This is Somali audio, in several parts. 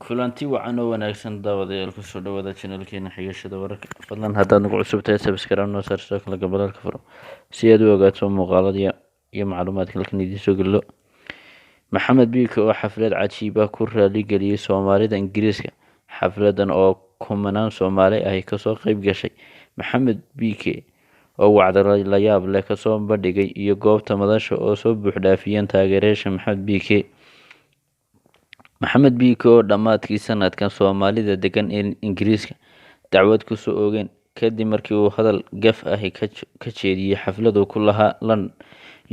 kulanti wacan oo wanaagsan daawadayaal ku soo dhawaada channelkeena xigashada wararka. Fadlan haddaad nagu cusubtahay subscribe noo saar sidoo kale gambaleelka furo si aad u ogaato muuqaalada iyo macluumaadka halkan idiin soo geliyo. Maxamed Biike oo xaflad cajiib ah ku raali geliyay Soomaalida Ingiriiska. Xafladan oo kumanaan Soomaali ah ka soo qayb gashay. Maxamed Biike oo wacdaro la yaab leh ka soo bandhigay iyo goobta madasha oo soo buux dhaafiyeen taageerayaasha Maxamed Biike oo dhamaadkii sanadkan Soomaalida degan ee Ingiriiska dacwad ku soo oogeen kadib markii uu hadal gaf ah ka jeediyay xaflad uu ku lahaa London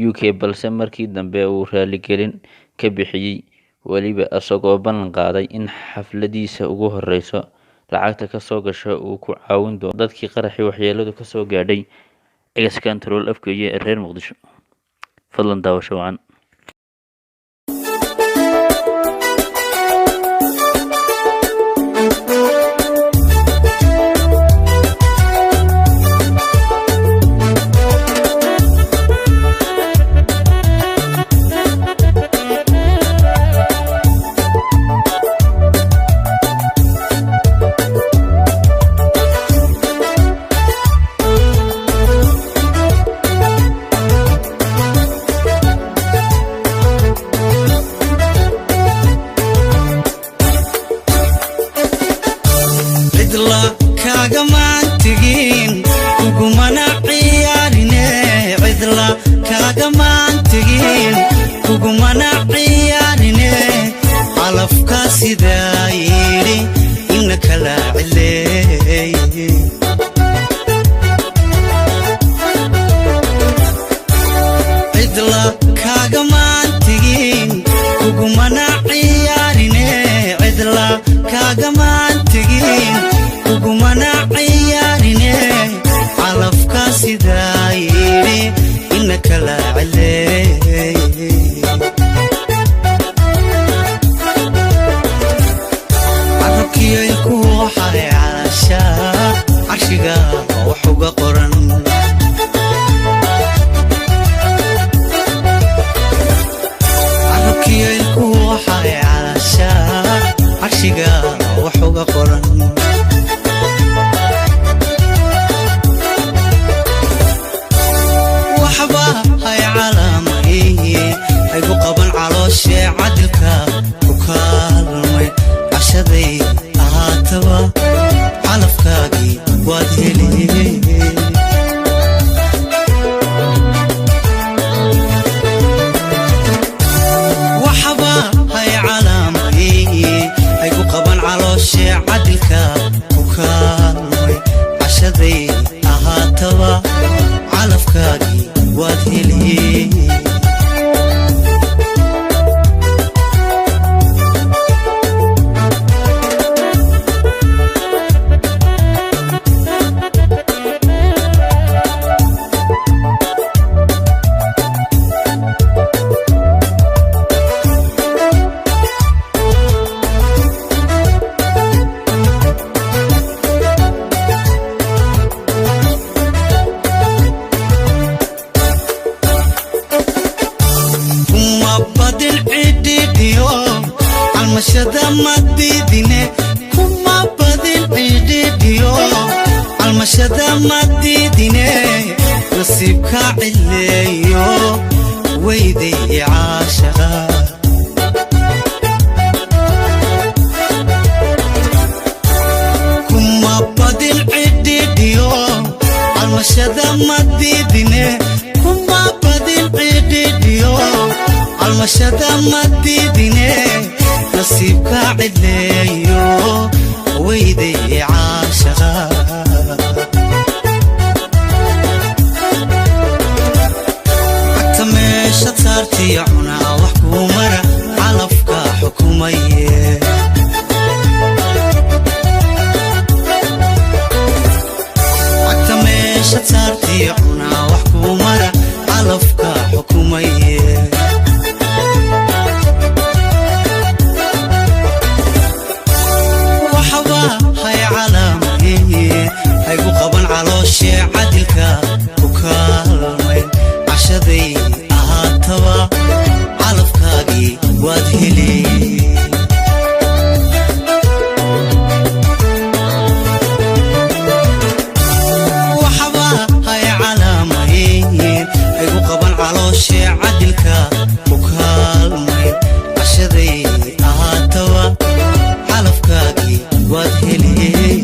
UK, balse markii dambe uu raali gelin ka bixiyay, waliba asagoo ballan qaaday in xafladiisa ugu horeyso lacagta ka soo gasha uu ku caawin doono dadkii qaraxii waxyeeladu ka soo gaadhay ex-control afkooda ee reer Muqdisho. Fadlan daawasho wacan. calafkaagii waad heliyey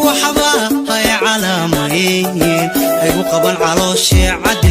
waxba hay calaamayn ay u qaban calooshii cad